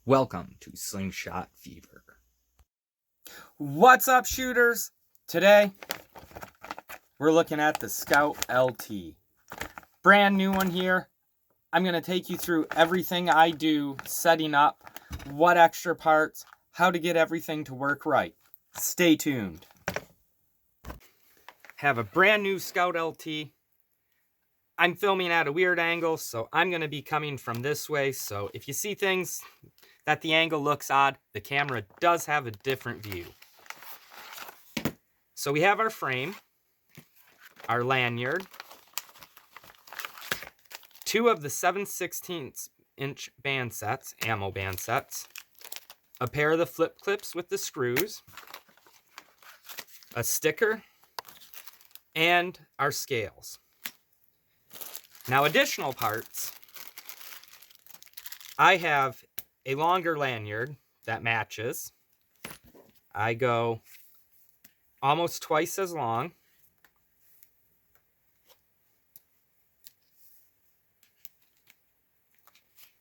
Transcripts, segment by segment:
Welcome to Slingshot Fever. What's up, shooters? Today, we're looking at the Scout LT. Brand new one here. I'm going to take you through everything I do, setting up, what extra parts, how to get everything to work right. Stay tuned. Have a brand new Scout LT. I'm filming at a weird angle, so I'm going to be coming from this way. So if you see things that the angle looks odd, the camera does have a different view. So we have our frame, our lanyard, 2 of the 7/16 inch band sets, ammo band sets, a pair of the flip clips with the screws, a sticker, and our scales. Now, additional parts, I have a longer lanyard that matches. I go almost twice as long.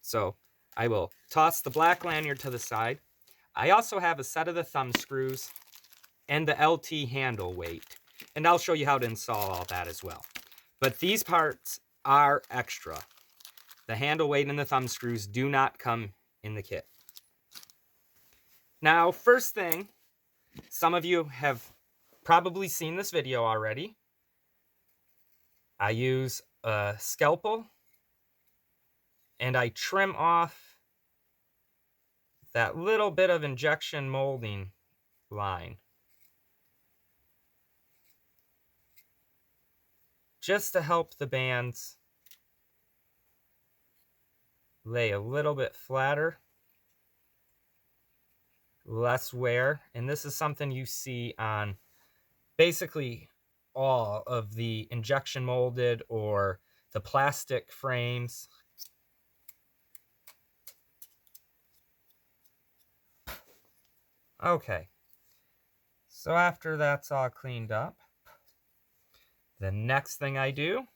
So I will toss the black lanyard to the side. I also have a set of the thumb screws and the LT handle weight. And I'll show you how to install all that as well. But these parts are extra. The handle weight and the thumb screws do not come in the kit. Now, first thing, some of you have probably seen this video already. I use a scalpel and I trim off that little bit of injection molding line, just to help the bands lay a little bit flatter, less wear. And this is something you see on basically all of the injection molded or the plastic frames. Okay, so after that's all cleaned up, the next thing I do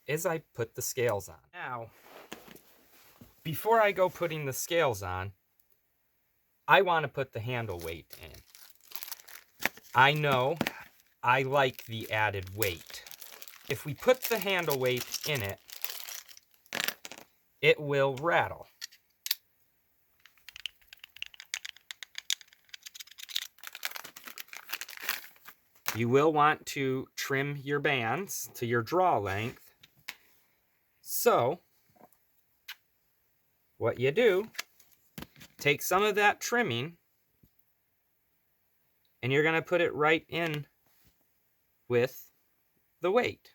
is I put the scales on. Now, before I go putting the scales on, I want to put the handle weight in. I know I like the added weight. If we put the handle weight in it, it will rattle. You will want to trim your bands to your draw length. So, what you do, take some of that trimming and you're going to put it right in with the weight.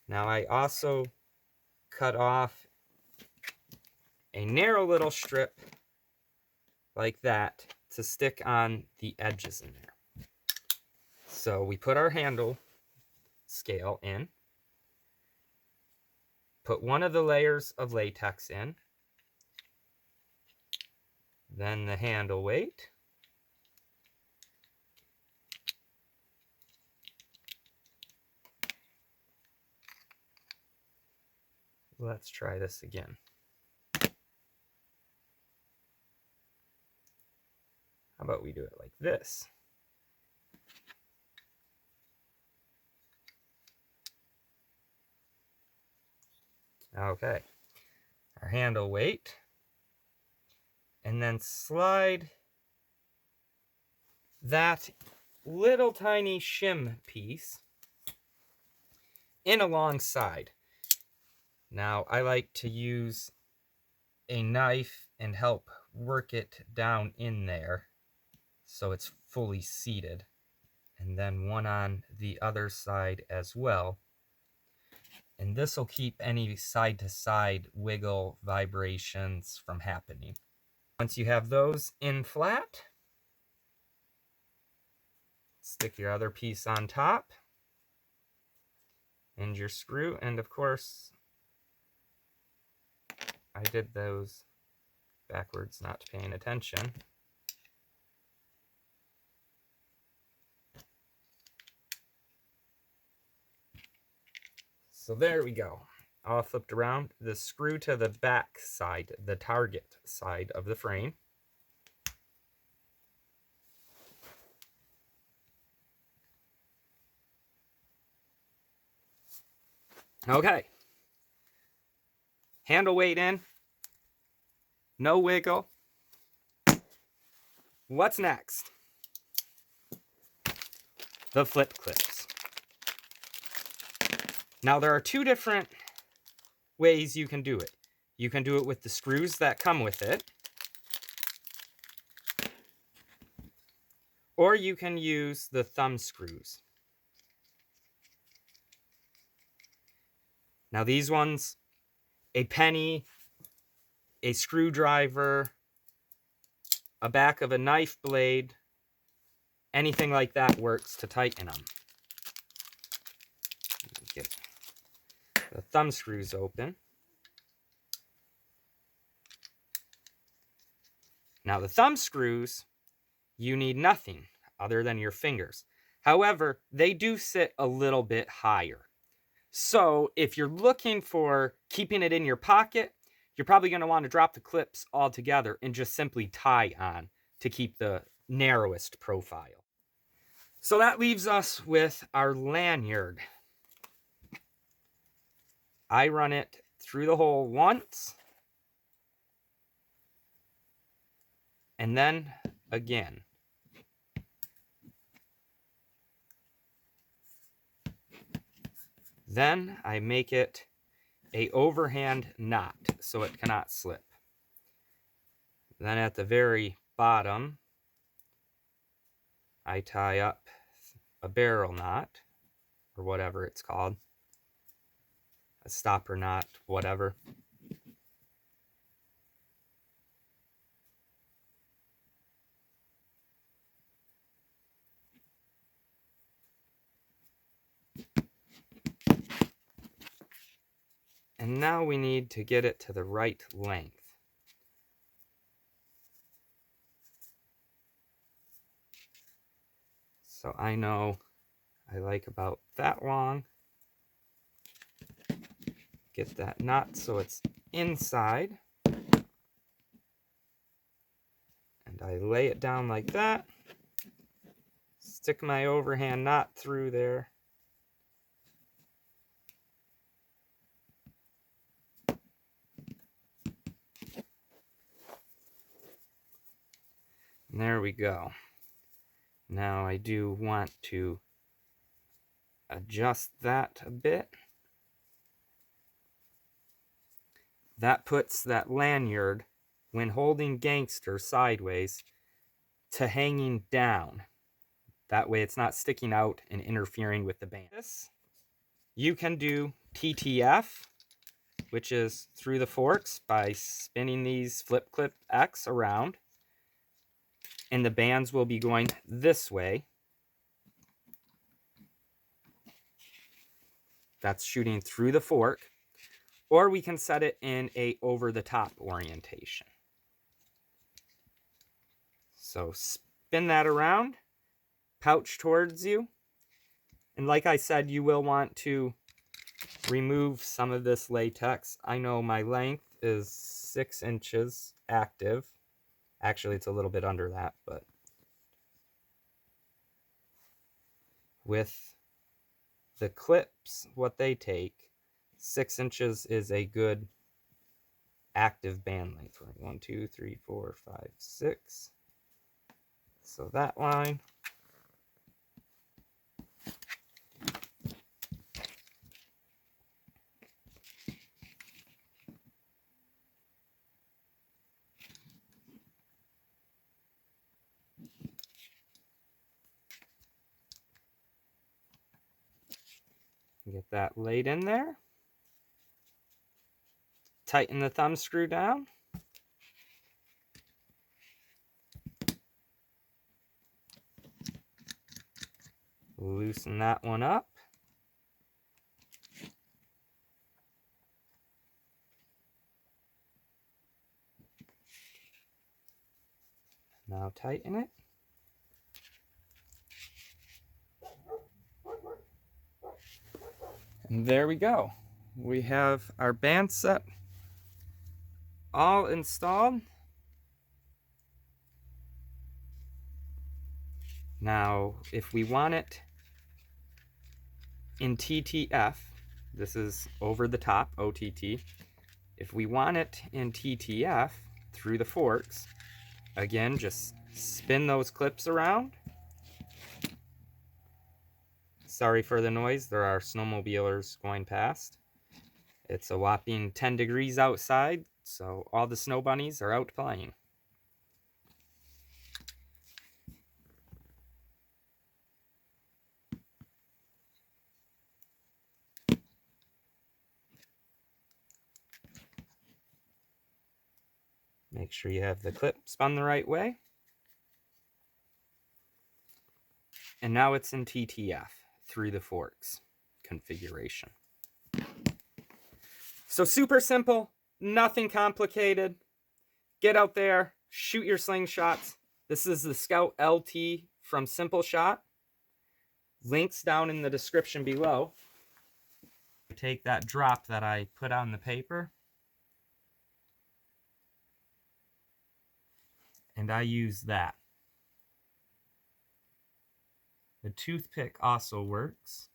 Now, I also cut off a narrow little strip like that to stick on the edges in there. So we put our handle scale in, put one of the layers of latex in, then the handle weight, let's try this again. How about we do it like this? Okay, our handle weight, and then slide that little tiny shim piece in alongside. Now, I like to use a knife and help work it down in there so it's fully seated, and then one on the other side as well. And this will keep any side-to-side wiggle vibrations from happening. Once you have those in flat, stick your other piece on top and your screw. And of course, I did those backwards, not paying attention. So there we go. All flipped around. The screw to the back side, the target side of the frame. Okay. Handle weight in. No wiggle. What's next? The flip clips. Now there are two different ways you can do it. You can do it with the screws that come with it, or you can use the thumb screws. Now these ones, a penny, a screwdriver, a back of a knife blade, anything like that works to tighten them. Get the thumb screws open. Now the thumb screws, you need nothing other than your fingers. However, they do sit a little bit higher. So if you're looking for keeping it in your pocket, you're probably going to want to drop the clips altogether and just simply tie on to keep the narrowest profile. So that leaves us with our lanyard. I run it through the hole once, and then again. Then I make it a overhand knot so it cannot slip. Then at the very bottom, I tie up a barrel knot, or whatever it's called, a stopper knot, whatever. And now we need to get it to the right length. So I know I like about that long. Get that knot so it's inside. And I lay it down like that. Stick my overhand knot through there. And there we go. Now I do want to adjust that a bit. That puts that lanyard, when holding Gangster sideways, to hanging down. That way it's not sticking out and interfering with the band. You can do TTF, which is through the forks, by spinning these flip clip X around. And the bands will be going this way. That's shooting through the fork. Or we can set it in a over-the-top orientation. So spin that around, pouch towards you. And like I said, you will want to remove some of this latex. I know my length is 6 inches active. Actually, it's a little bit under that, but with the clips, what they take, 6 inches is a good active band length. 1, 2, 3, 4, 5, 6. So that line. Get that laid in there. Tighten the thumb screw down. Loosen that one up. Now tighten it. And there we go. We have our bandset all installed. Now, if we want it in TTF, this is over the top, OTT. If we want it in TTF through the forks, again, just spin those clips around. Sorry for the noise, there are snowmobilers going past. It's a whopping 10 degrees outside, so all the snow bunnies are out playing. Make sure you have the clip spun the right way. And now it's in TTF through the forks configuration. So super simple, nothing complicated. Get out there, shoot your slingshots. This is the Scout LT from SimpleShot. Links down in the description below. Take that drop that I put on the paper, and I use that. The toothpick also works.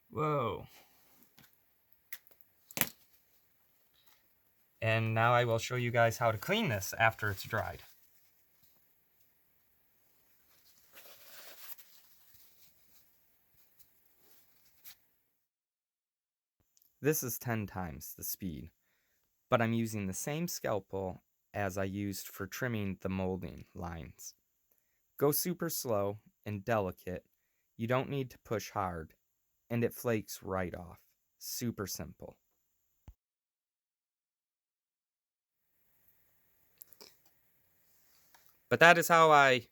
Whoa. And now I will show you guys how to clean this after it's dried. This is 10 times the speed, but I'm using the same scalpel as I used for trimming the molding lines. Go super slow and delicate. You don't need to push hard, and it flakes right off. Super simple. But that is how I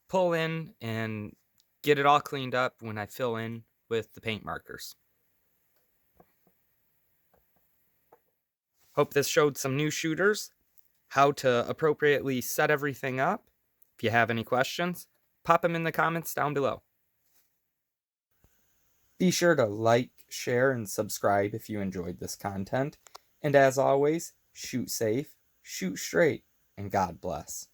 pull in and get it all cleaned up when I fill in with the paint markers. Hope this showed some new shooters how to appropriately set everything up. If you have any questions, pop them in the comments down below. Be sure to like, share, and subscribe if you enjoyed this content. And as always, shoot safe, shoot straight, and God bless.